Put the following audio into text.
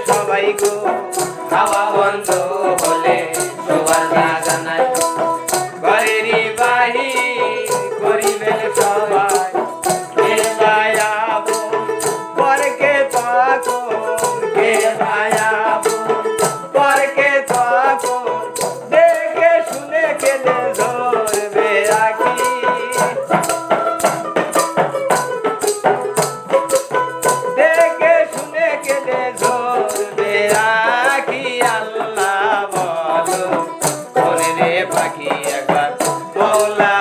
সবাই গো খাওয়া বন্ধ হলে সবার জায়গা নাই ঘরেরই বাহির করিবেন সবাই কে ভায়াবো পরকে তখন কে ভায়াবো পরকে তখন দেখে শুনে কেঁদে ধরবে রাখি দেখে শুনে কেঁদে ধরবে রাখি আল্লাহ বলো মনে রে পাখি একবার মৌলা